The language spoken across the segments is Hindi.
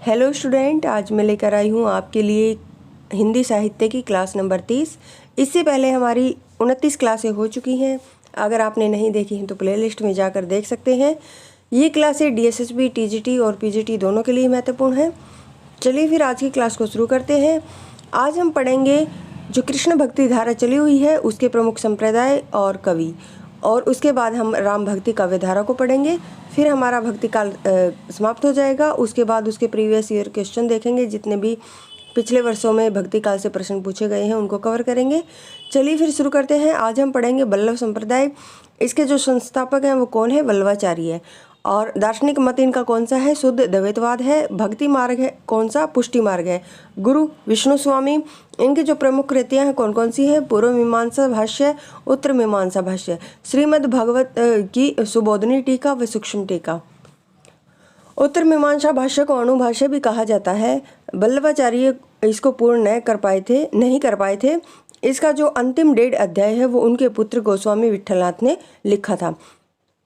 हेलो स्टूडेंट, आज मैं लेकर आई हूँ आपके लिए हिंदी साहित्य की क्लास नंबर 30। इससे पहले हमारी 29 क्लासें हो चुकी हैं। अगर आपने नहीं देखी हैं तो प्लेलिस्ट में जाकर देख सकते हैं। ये क्लासें डीएसएसबी, टीजीटी और पीजीटी दोनों के लिए महत्वपूर्ण हैं। चलिए फिर आज की क्लास को शुरू करते हैं। आज हम पढ़ेंगे जो कृष्ण भक्ति धारा चली हुई है उसके प्रमुख संप्रदाय और कवि, और उसके बाद हम राम भक्ति काव्य धारा को पढ़ेंगे। फिर हमारा भक्ति काल समाप्त हो जाएगा। उसके बाद उसके प्रीवियस ईयर क्वेश्चन देखेंगे, जितने भी पिछले वर्षों में भक्ति काल से प्रश्न पूछे गए हैं उनको कवर करेंगे। चलिए फिर शुरू करते हैं। आज हम पढ़ेंगे वल्लभ संप्रदाय। इसके जो संस्थापक हैं वो कौन है? वल्लभाचार्य। और दार्शनिक मत इनका कौन सा है? शुद्ध द्वैतवाद है। भक्ति मार्ग है कौन सा? पुष्टि मार्ग है। गुरु विष्णु स्वामी। इनकी जो प्रमुख कृतियां हैं कौन कौन सी है? पूर्व मीमांसा भाष्य, उत्तर मीमांसा भाष्य, श्रीमद् भागवत की सुबोधनी टीका व सूक्ष्म टीका। उत्तर मीमांसा भाष्य को अणुभाष्य भी कहा जाता है। वल्लभाचार्य इसको पूर्ण नहीं कर पाए थे। इसका जो अंतिम 1.5 अध्याय है वो उनके पुत्र गोस्वामी विठलनाथ ने लिखा था।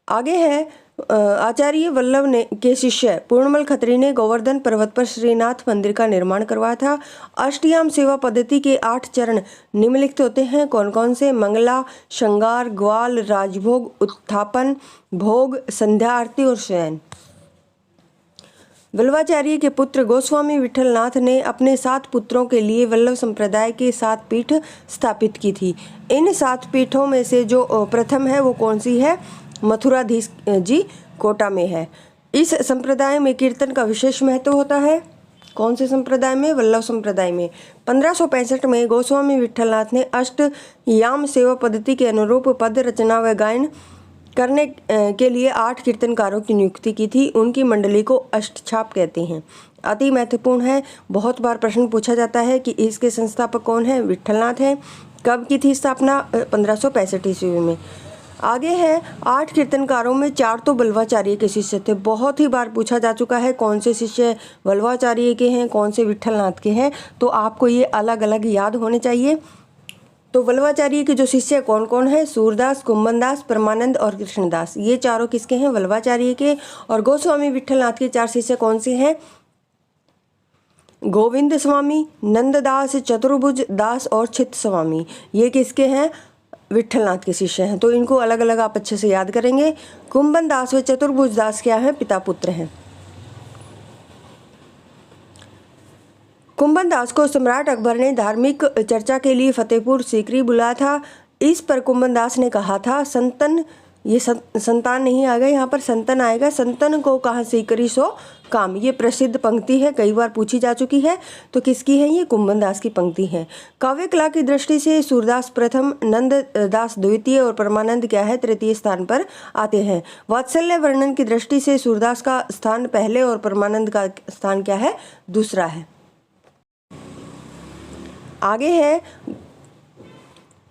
आगे है आचार्य वल्लभ ने के शिष्य पूर्णमल खत्री ने गोवर्धन पर्वत पर श्रीनाथ मंदिर का निर्माण करवाया था। अष्टयाम सेवा पद्धति के 8 चरण निम्नलिखित होते हैं। कौन कौन से? मंगला, श्रृंगार, ग्वाल, राजभोग, उत्थापन, भोग, संध्या आरती और शयन। वल्लभाचार्य के पुत्र गोस्वामी विठलनाथ ने अपने 7 पुत्रों के लिए वल्लभ संप्रदाय के 7 पीठ स्थापित की थी। इन 7 पीठों में से जो प्रथम है वो कौन सी है? मथुराधीश जी कोटा में है। इस संप्रदाय में कीर्तन का विशेष महत्व होता है। कौन से संप्रदाय में? वल्लभ संप्रदाय में। 1565 में गोस्वामी विठलनाथ ने अष्टयाम सेवा पद्धति के अनुरूप पद रचना व गायन करने के लिए 8 कीर्तनकारों की नियुक्ति की थी। उनकी मंडली को अष्टछाप कहते हैं। अति महत्वपूर्ण है, बहुत बार प्रश्न पूछा जाता है कि इसके संस्थापक कौन है? विठलनाथ है। कब की थी स्थापना? 1565 ईस्वी में। आगे है 8 कीर्तनकारों में 4 तो वल्लभाचार्य के शिष्य थे। बहुत ही बार पूछा जा चुका है कौन से शिष्य वल्लभाचार्य के हैं, कौन से विठलनाथ के हैं, तो आपको ये अलग अलग याद होने चाहिए। तो वल्लभाचार्य के जो शिष्य कौन कौन है? सूरदास, कुंभनदास, परमानंद और कृष्णदास। ये चारों किसके हैं? वल्लभाचार्य के। और गोस्वामी विठलनाथ के 4 शिष्य कौन से हैं? गोविंद स्वामी, नंददास, चतुर्भुज दास और चित्त स्वामी। ये किसके हैं? विठलनाथ के शिष्य हैं। तो इनको अलग अलग आप अच्छे से याद करेंगे। कुंभन दास व चतुर्भुज दास क्या है? पिता पुत्र हैं। कुंभन दास को सम्राट अकबर ने धार्मिक चर्चा के लिए फतेहपुर सीकरी बुलाया था। इस पर कुंभन दास ने कहा था संतान नहीं आ गए, यहाँ पर संतन आएगा। संतन को कहा सीकरी सो काम। ये प्रसिद्ध पंक्ति है, कई बार पूछी जा चुकी है। तो किसकी है? ये कुंभन दास की पंक्ति है। काव्य कला की दृष्टि से सूरदास प्रथम, नंददास द्वितीय और परमानंद क्या है? तृतीय स्थान पर आते हैं। वात्सल्य वर्णन की दृष्टि से सूरदास का स्थान पहले और परमानंद का स्थान क्या है? दूसरा है। आगे है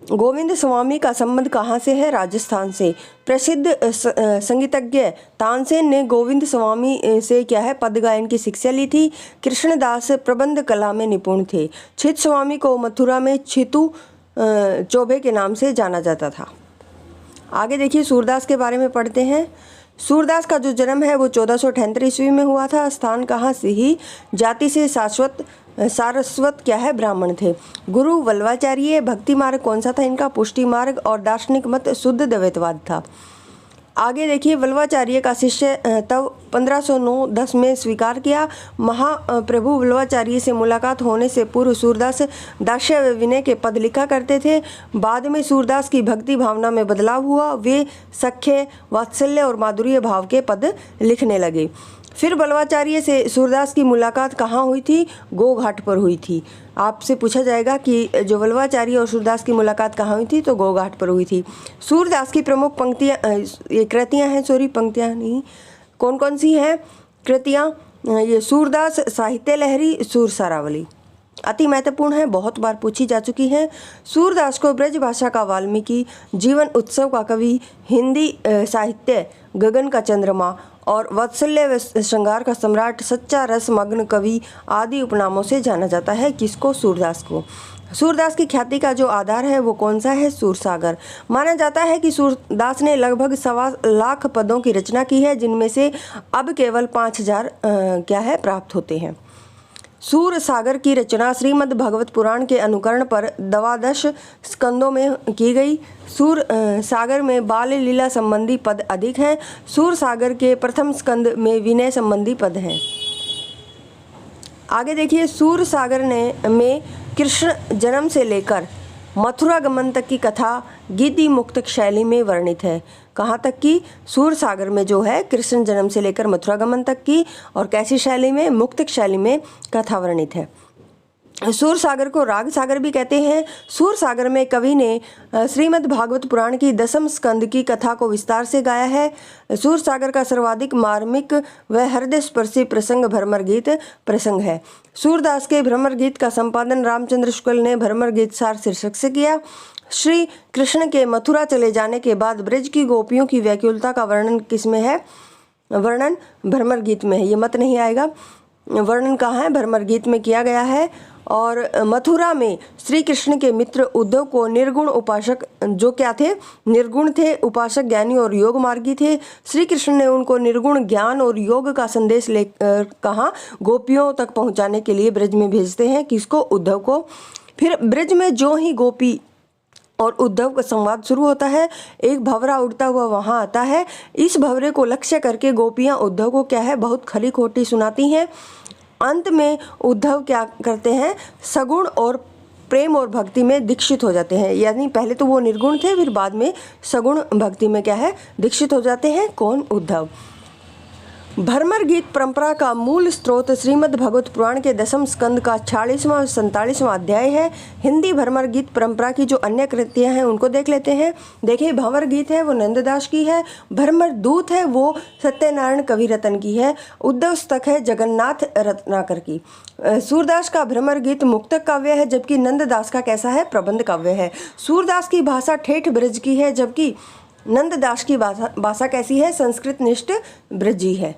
गोविंद स्वामी का संबंध कहाँ से है? राजस्थान से। प्रसिद्ध संगीतज्ञ तानसेन ने गोविंद स्वामी से क्या है? पद गायन की शिक्षा ली थी। कृष्णदास प्रबंध कला में निपुण थे। चित्त स्वामी को मथुरा में छितू चौबे के नाम से जाना जाता था। आगे देखिए सूरदास के बारे में पढ़ते हैं। सूरदास का जो जन्म है वो 1478 ईस्वी में हुआ था। स्थान कहाँ से? ही जाति से सारस्वत क्या है? ब्राह्मण थे। गुरु वल्लभाचार्य। भक्ति मार्ग कौन सा था इनका? पुष्टि मार्ग। और दार्शनिक मत शुद्ध द्वैतवाद था। आगे देखिए वल्लभाचार्य का शिष्य तब 1509-10 में स्वीकार किया। महाप्रभु वल्लभाचार्य से मुलाकात होने से पूर्व सूरदास दास्य व विनय के पद लिखा करते थे। बाद में सूरदास की भक्ति भावना में बदलाव हुआ। वे सख्य, वात्सल्य और माधुर्य भाव के पद लिखने लगे। फिर वल्लभाचार्य से सूरदास की मुलाकात कहाँ हुई थी? गोघाट पर हुई थी। आपसे पूछा जाएगा कि जो वल्लभाचार्य और सूरदास की मुलाकात कहाँ हुई थी? तो गोघाट पर हुई थी। सूरदास की प्रमुख कृतियाँ हैं, पंक्तियाँ नहीं, कौन कौन सी हैं कृतियाँ? ये सूरदास साहित्य लहरी, सूर सारावली। अति महत्वपूर्ण है, बहुत बार पूछी जा चुकी है। सूरदास को ब्रज भाषा का वाल्मीकि, जीवन उत्सव का कवि, हिंदी साहित्य गगन का चंद्रमा और वात्सल्य व श्रृंगार का सम्राट, सच्चा रस मग्न कवि आदि उपनामों से जाना जाता है। किसको? सूरदास को। सूरदास की ख्याति का जो आधार है वो कौन सा है? सूरसागर। माना जाता है कि सूरदास ने लगभग 1.25 लाख पदों की रचना की है, जिनमें से अब केवल 5000 क्या है प्राप्त होते हैं। सूरसागर की रचना श्रीमद् भागवत पुराण के अनुकरण पर 12 स्कंदों में की गई। सूरसागर में बाल लीला संबंधी पद अधिक हैं। सूरसागर के प्रथम स्कंद में विनय संबंधी पद हैं। आगे देखिए, सूरसागर में कृष्ण जन्म से लेकर मथुरा गमन तक की कथा गीति मुक्तक शैली में वर्णित है। कहाँ तक की? सूरसागर में जो है कृष्ण जन्म से लेकर मथुरा गमन तक की, और कैसी शैली में? मुक्तक शैली में कथा वर्णित है। सूरसागर को राग सागर भी कहते हैं। सूरसागर में कवि ने श्रीमद् भागवत पुराण की 10वें स्कंद की कथा को विस्तार से गाया है। सूरसागर का सर्वाधिक मार्मिक व हृदय स्पर्शी प्रसंग भ्रमर गीत प्रसंग है। सूरदास के भ्रमर गीत का संपादन रामचंद्र शुक्ल ने भ्रमर गीत सार शीर्षक से किया। श्री कृष्ण के मथुरा चले जाने के बाद ब्रज की गोपियों की व्याकुलता का वर्णन किसमें है? वर्णन भ्रमर गीत में है। ये मत नहीं आएगा। वर्णन कहाँ है? भ्रमर गीत में किया गया है। और मथुरा में श्री कृष्ण के मित्र उद्धव को निर्गुण उपासक, जो क्या थे? निर्गुण थे, उपासक, ज्ञानी और योग मार्गी थे। श्री कृष्ण ने उनको निर्गुण ज्ञान और योग का संदेश ले कहाँ? गोपियों तक पहुँचाने के लिए ब्रज में भेजते हैं। किसको? उद्धव को। फिर ब्रज में जो ही गोपी और उद्धव का संवाद शुरू होता है, एक भंवरा उड़ता हुआ वहां आता है। इस भंवरे को लक्ष्य करके गोपियां उद्धव को क्या है? बहुत खरी खोटी सुनाती हैं। अंत में उद्धव क्या करते हैं? सगुण और प्रेम और भक्ति में दीक्षित हो जाते हैं। यानी पहले तो वो निर्गुण थे, फिर बाद में सगुण भक्ति में क्या है? दीक्षित हो जाते हैं। कौन? उद्धव। भ्रमर गीत परंपरा का मूल स्रोत श्रीमद् भागवत पुराण के 10वें स्कंद का 46वां 47वां अध्याय है। हिंदी भ्रमर गीत परंपरा की जो अन्य कृतियां हैं उनको देख लेते हैं। देखिए, भंवर गीत है वो नंददास की है। भ्रमर दूत है वो सत्यनारायण कविरत्न की है। उद्धव स्तक है जगन्नाथ रत्नाकर की। सूरदास का भ्रमर गीत मुक्तक काव्य है, जबकि नंददास का कैसा है? प्रबंध काव्य है। सूरदास की भाषा ठेठ ब्रज की है, जबकि नंददास की भाषा कैसी है? संस्कृत निष्ठ ब्रजी है।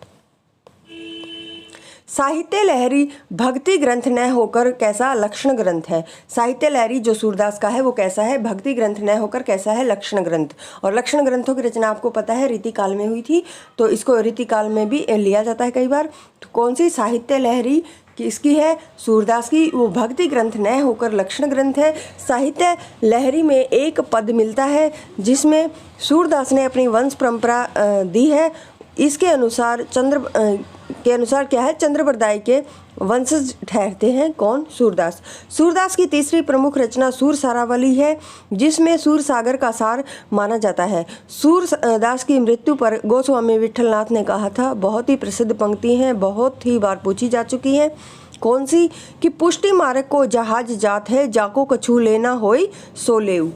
साहित्य लहरी भक्ति ग्रंथ न होकर कैसा? लक्षण ग्रंथ है। साहित्य लहरी जो सूरदास का है वो कैसा है? भक्ति ग्रंथ न होकर कैसा है? लक्षण ग्रंथ। और लक्षण ग्रंथों की रचना आपको पता है रीतिकाल में हुई थी, तो इसको रीतिकाल में भी लिया जाता है कई बार। तो कौन सी साहित्य लहरी किसकी है? सूरदास की। वो भक्ति ग्रंथ न होकर लक्षण ग्रंथ है। साहित्य लहरी में एक पद मिलता है जिसमें सूरदास ने अपनी वंश परंपरा दी है। इसके अनुसार क्या है? चंद्रबरदाई के वंशज ठहरते हैं। कौन? सूरदास। सूरदास की तीसरी प्रमुख रचना सूरसारावली है, जिसमें सूरसागर का सार माना जाता है। सूरदास की मृत्यु पर गोस्वामी विठलनाथ ने कहा था, बहुत ही प्रसिद्ध पंक्ति हैं, बहुत ही बार पूछी जा चुकी हैं। कौन सी? कि पुष्टि मार्ग को जहाज जात है, जाको कछु लेना होई सो लेऊ।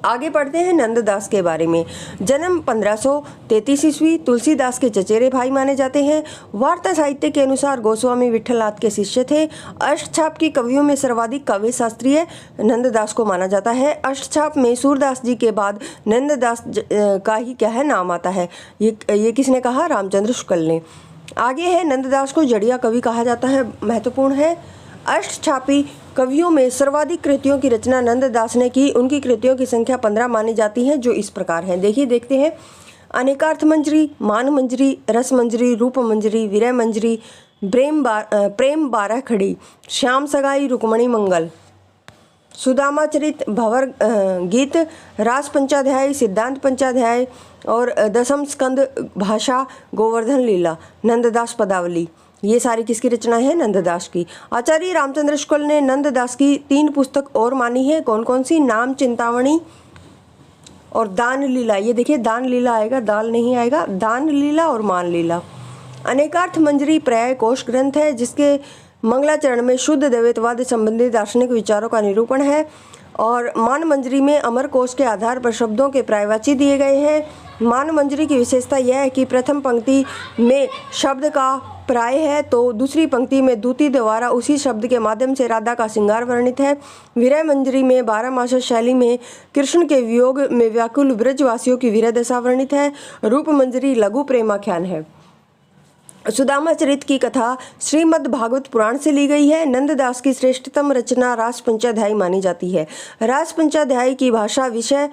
आगे पढ़ते हैं नंददास के बारे में। जन्म 1533 ईस्वी। तुलसीदास के चचेरे भाई माने जाते हैं। वार्ता साहित्य के अनुसार गोस्वामी विठलनाथ के शिष्य थे। अष्टछाप की कवियों में सर्वाधिक काव्य शास्त्रीय नंददास को माना जाता है। अष्टछाप में सूरदास जी के बाद नंददास का ही क्या है? नाम आता है। ये किसने कहा? रामचंद्र शुक्ल ने। आगे है, नंददास को जड़िया कवि कहा जाता है। महत्वपूर्ण है। अष्टछापी कवियों में सर्वाधिक कृतियों की रचना नंददास ने की। उनकी कृतियों की संख्या 15 मानी जाती है, जो इस प्रकार हैं। देखिए, देखते हैं। अनेकार्थ मंजरी, मान मंजरी, रस मंजरी, रूप मंजरी, विरह मंजरी, प्रेम 12 खड़ी, श्याम सगाई, रुक्मणी मंगल, सुदामा चरित, भंवर गीत, रास पंचाध्याय, सिद्धांत पंचाध्याय और 10वां स्कंद भाषा, गोवर्धन लीला, नंददास पदावली। ये सारी किसकी रचना है? नंददास की। आचार्य रामचंद्र शुक्ल ने नंददास की 3 पुस्तक और मानी है। कौन कौन सी? नाम चिंतामणि और दान लीला। ये देखिए, दान लीला आएगा, दाल नहीं आएगा। दान लीला और मान लीला। अनेकार्थ मंजरी पर्याय कोश ग्रंथ है, जिसके मंगलाचरण में शुद्ध द्वैतवाद संबंधी दार्शनिक विचारों का निरूपण है। और मान मंजरी में अमर कोश के आधार पर शब्दों के पर्यायवाची दिए गए हैं। मान मंजरी की विशेषता यह है कि प्रथम पंक्ति में शब्द का प्राय है, तो दूसरी पंक्ति में दूती द्वारा उसी शब्द के माध्यम से राधा का श्रृंगार वर्णित है। विरह मंजरी में 12 मासा शैली में कृष्ण के वियोग में व्याकुल ब्रजवासियों की विरह दशा वर्णित है। रूप मंजरी लघु प्रेमाख्यान है। सुदामा चरित की कथा श्रीमद् भागवत पुराण से ली गई है। नंददास की श्रेष्ठतम रचना रास पंचाध्यायी मानी जाती है। रास पंचाध्यायी की भाषा, विषय,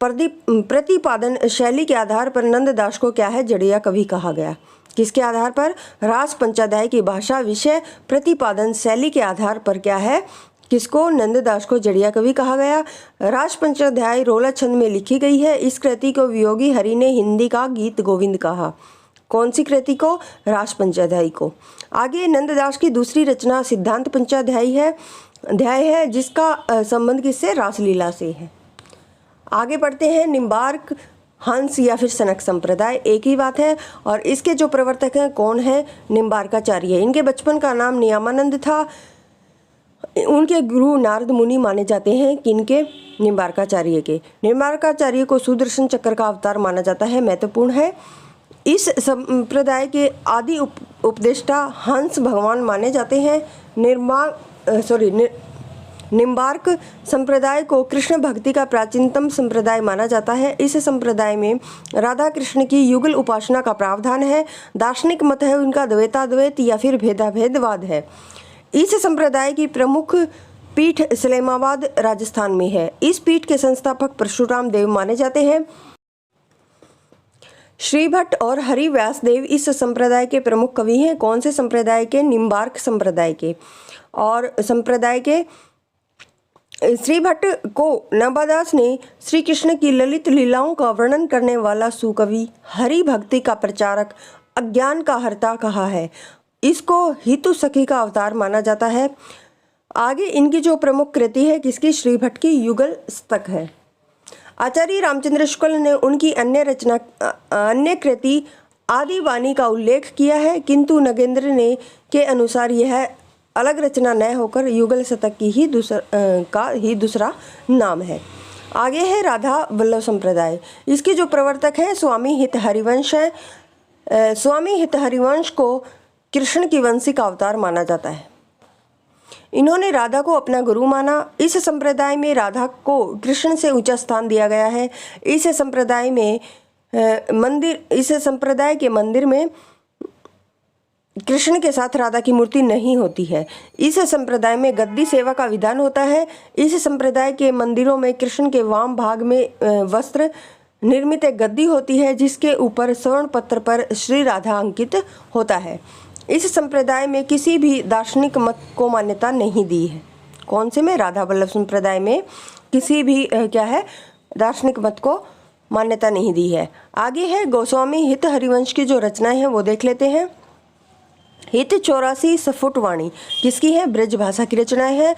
प्रतिपादन शैली के आधार पर नंददास को क्या है, जड़िया कवि कहा गया। किसके आधार पर? रास पंचाध्यायी की भाषा, विषय, प्रतिपादन शैली के आधार पर क्या है, किसको? नंददास को जड़िया कवि कहा गया। रास पंचाध्यायी रोला छंद में लिखी गई है। इस कृति को वियोगी हरि ने हिंदी का गीत गोविंद कहा। कौन सी कृति को? रास पंचाध्यायी को। आगे नंददास की दूसरी रचना सिद्धांत पंचाध्यायी है, अध्याय है, जिसका संबंध किससे? रासलीला से है। आगे पढ़ते हैं। निम्बार्क, हंस या फिर सनक संप्रदाय एक ही बात है। और इसके जो प्रवर्तक हैं कौन है? निम्बार्काचार्य। इनके बचपन का नाम नियामानंद था। उनके गुरु नारद मुनि माने जाते हैं। किनके? निम्बार्काचार्य के। निम्बार्काचार्य को सुदर्शन चक्र का अवतार माना जाता है। महत्वपूर्ण है। इस संप्रदाय के आदि उपदेष्टा हंस भगवान माने जाते हैं। निम्बार्क संप्रदाय को कृष्ण भक्ति का प्राचीनतम संप्रदाय माना जाता है। इस संप्रदाय में राधा कृष्ण की युगल उपासना का प्रावधान है। दार्शनिक मत है उनका द्वैताद्वैत या फिर भेदाभेदवाद है। इस संप्रदाय की प्रमुख पीठ इस्लामाबाद राजस्थान में है। इस पीठ के संस्थापक परशुराम देव माने जाते हैं। श्री भट्ट और हरि व्यासदेव इस संप्रदाय के प्रमुख कवि हैं। कौन से संप्रदाय के? निम्बार्क संप्रदाय के। और संप्रदाय के श्री भट्ट को नवादास ने श्री कृष्ण की ललित लीलाओं का वर्णन करने वाला सुकवि, हरि भक्ति का प्रचारक, अज्ञान का हर्ता कहा है। इसको हितु सखी का अवतार माना जाता है। आगे इनकी जो प्रमुख कृति है किसकी? श्री भट्ट की युगल स्तक है। आचार्य रामचंद्र शुक्ल ने उनकी अन्य कृति आदिवाणी का उल्लेख किया है, किंतु नगेंद्र ने के अनुसार यह अलग रचना न होकर युगल शतक की ही दूसरा नाम है। आगे है राधा वल्लभ संप्रदाय। इसके जो प्रवर्तक हैं स्वामी हित हरिवंश हैं। स्वामी हित हरिवंश को कृष्ण की वंशी का अवतार माना जाता है। इन्होंने राधा को अपना गुरु माना। इस संप्रदाय में राधा को कृष्ण से ऊंचा स्थान दिया गया है। इस संप्रदाय के मंदिर में कृष्ण के साथ राधा की मूर्ति नहीं होती है। इस संप्रदाय में गद्दी सेवा का विधान होता है। इस संप्रदाय के मंदिरों में कृष्ण के वाम भाग में वस्त्र निर्मित एक गद्दी होती है, जिसके ऊपर स्वर्ण पत्र पर श्री राधा अंकित होता है। इस संप्रदाय में किसी भी दार्शनिक मत को मान्यता नहीं दी है। कौन से में? राधा वल्लभ संप्रदाय में किसी भी क्या है, दार्शनिक मत को मान्यता नहीं दी है। आगे है गोस्वामी हित हरिवंश की जो रचनाएं हैं वो देख लेते हैं। हित 84 सफुट वाणी किसकी है? ब्रज भाषा की रचनाएं हैं।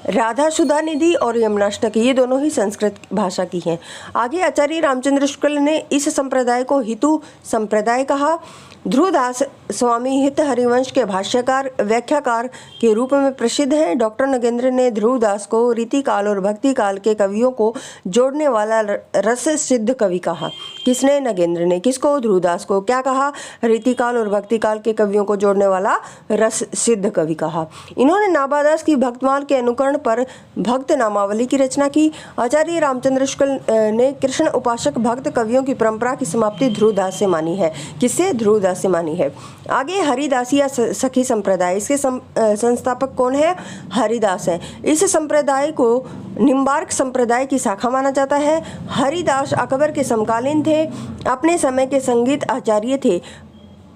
राधा सुधा निधि और यमुनाष्टक ये दोनों ही संस्कृत भाषा की हैं। आगे आचार्य रामचंद्र शुक्ल ने इस संप्रदाय को हितु संप्रदाय कहा। ध्रुवदास स्वामी हित हरिवंश के भाष्यकार व्याख्याकार के रूप में प्रसिद्ध हैं। डॉक्टर नगेंद्र ने ध्रुवदास को रीति काल और भक्ति काल के कवियों को जोड़ने वाला रस सिद्ध कवि कहा। किसने? नगेंद्र ने। किसको? ध्रुवदास को। क्या कहा? रीति काल और भक्ति काल के कवियों को जोड़ने वाला रस सिद्ध कवि कहा। इन्होंने नाबादास की भक्तमाल के अनुकरण पर भक्त नामावली की रचना की। आचार्य रामचंद्र शुक्ल ने कृष्ण उपासक भक्त कवियों की परंपरा की समाप्ति ध्रुवदास से मानी है। किससे? ध्रुवदास से मानी है। आगे हरिदासी या सखी संप्रदाय। इसके संस्थापक कौन है? हरिदास है। इस संप्रदाय को निम्बार्क संप्रदाय की शाखा माना जाता है। हरिदास अकबर के समकालीन थे। अपने समय के संगीत आचार्य थे।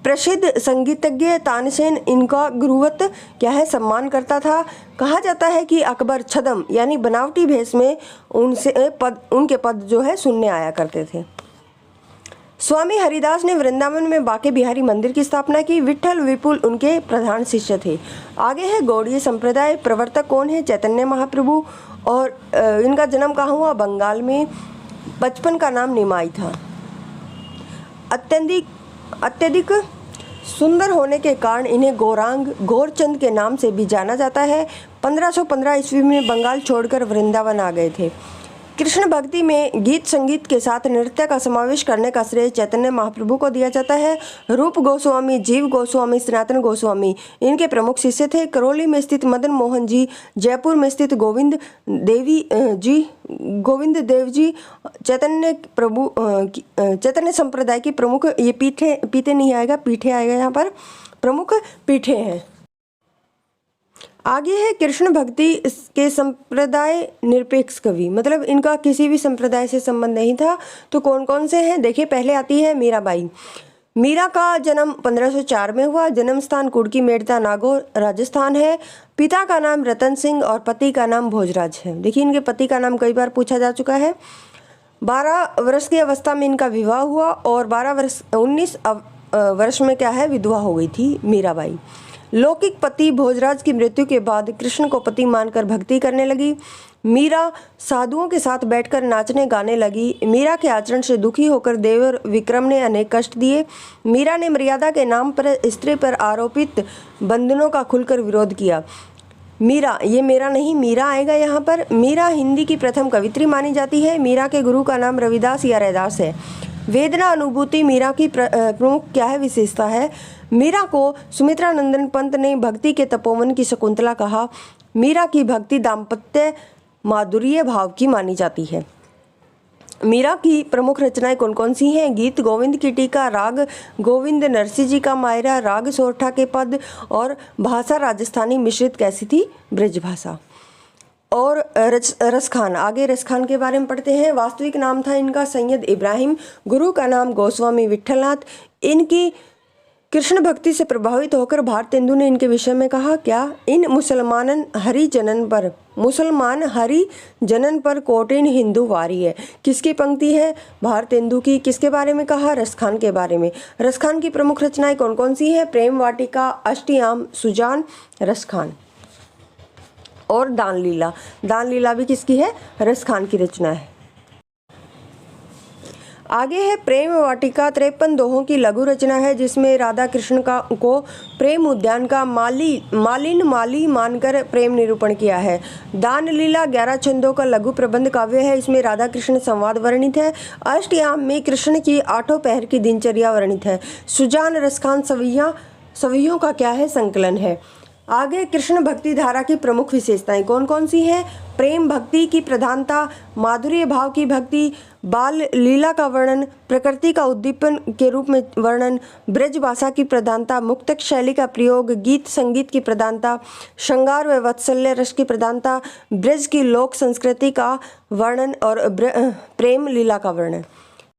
प्रसिद्ध संगीतज्ञ तानसेन इनका गुरुवत क्या है, सम्मान करता था। कहा जाता है कि अकबर छदम यानी बनावटी भेष में उनके पद जो है सुनने आया करते थे। स्वामी हरिदास ने वृंदावन में बाके बिहारी मंदिर की स्थापना की। विठल विपुल उनके प्रधान शिष्य थे। आगे है गौड़ीय संप्रदाय। प्रवर्तक कौन है? चैतन्य महाप्रभु। और इनका जन्म कहाँ हुआ? बंगाल में। बचपन का नाम निमाई था। अत्यधिक सुंदर होने के कारण इन्हें गौरांग गौरचंद के नाम से भी जाना जाता है। 1515 ईस्वी में बंगाल छोड़कर वृंदावन आ गए थे। कृष्ण भक्ति में गीत संगीत के साथ नृत्य का समावेश करने का श्रेय चैतन्य महाप्रभु को दिया जाता है। रूप गोस्वामी, जीव गोस्वामी, सनातन गोस्वामी इनके प्रमुख शिष्य थे। करौली में स्थित मदन मोहन जी, जयपुर में स्थित गोविंद देव जी चैतन्य संप्रदाय की प्रमुख, ये पीठे नहीं आएगा, पीठे आएगा यहाँ पर, प्रमुख पीठे हैं। आगे है कृष्ण भक्ति के संप्रदाय निरपेक्ष कवि, मतलब इनका किसी भी संप्रदाय से संबंध नहीं था। तो कौन कौन से हैं देखिए। पहले आती है मीराबाई। मीरा का जन्म 1504 में हुआ। जन्म स्थान कुड़की मेड़ता नागौर राजस्थान है। पिता का नाम रतन सिंह और पति का नाम भोजराज है। देखिए इनके पति का नाम कई बार पूछा जा चुका है। 12 वर्ष की अवस्था में इनका विवाह हुआ और 19 वर्ष में क्या है, विधवा हो गई थी मीराबाई। लौकिक पति भोजराज की मृत्यु के बाद कृष्ण को पति मानकर भक्ति करने लगी। मीरा साधुओं के साथ बैठकर नाचने गाने लगी। मीरा के आचरण से दुखी होकर देवर विक्रम ने अनेक कष्ट दिए। मीरा ने मर्यादा के नाम पर स्त्री पर आरोपित बंधनों का खुलकर विरोध किया। मीरा, ये मेरा नहीं, मीरा आएगा यहाँ पर। मीरा हिंदी की प्रथम कवित्री मानी जाती है। मीरा के गुरु का नाम रविदास या रैदास है। वेदना अनुभूति मीरा की प्रमुख क्या है, विशेषता है। मीरा को सुमित्रा नंदन पंत ने भक्ति के तपोवन की शकुंतला कहा। मीरा की भक्ति दाम्पत्य माधुर्य भाव की मानी जाती है। मीरा की प्रमुख रचनाएं कौन कौन सी हैं? गीत गोविंद की टीका, राग गोविंद नरसिंह जी का मायरा, राग सोरठा के पद, और भाषा राजस्थानी मिश्रित कैसी थी, ब्रज भाषा। और रसखान, आगे रसखान के बारे में पढ़ते हैं। वास्तविक नाम था इनका सैयद इब्राहिम, गुरु का नाम गोस्वामी विठलनाथ। इनकी कृष्ण भक्ति से प्रभावित होकर भारतेंदु ने इनके विषय में कहा क्या, इन मुसलमान हरि जनन पर कोटिन हिंदू वारी है। किसकी पंक्ति है? भारतेंदु की। किसके बारे में कहा? रसखान के बारे में। रसखान की प्रमुख रचनाएं कौन कौन सी हैं? प्रेम वाटिका, अष्टयाम, सुजान, रसखान और दान लीला। दान लीला भी किसकी है? रसखान की रचना है। आगे है प्रेम वाटिका, 53 दोहों की लघु रचना है जिसमें राधा कृष्ण को प्रेम उद्यान का माली मानकर प्रेम निरूपण किया है। दान लीला 11 छंदों का लघु प्रबंध काव्य है। इसमें राधा कृष्ण संवाद वर्णित है। अष्टयाम में कृष्ण की 8 पहर की दिनचर्या वर्णित है। सुजान रसखान सवियों का क्या है, संकलन है। आगे कृष्ण भक्ति धारा की प्रमुख विशेषताएं कौन कौन सी हैं? प्रेम भक्ति की प्रधानता, माधुर्य भाव की भक्ति, बाल लीला का वर्णन, प्रकृति का उद्दीपन के रूप में वर्णन, ब्रज भाषा की प्रधानता, मुक्तक शैली का प्रयोग, गीत संगीत की प्रधानता, श्रृंगार व वात्सल्य रस की प्रधानता, ब्रज की लोक संस्कृति का वर्णन और प्रेम लीला का वर्णन।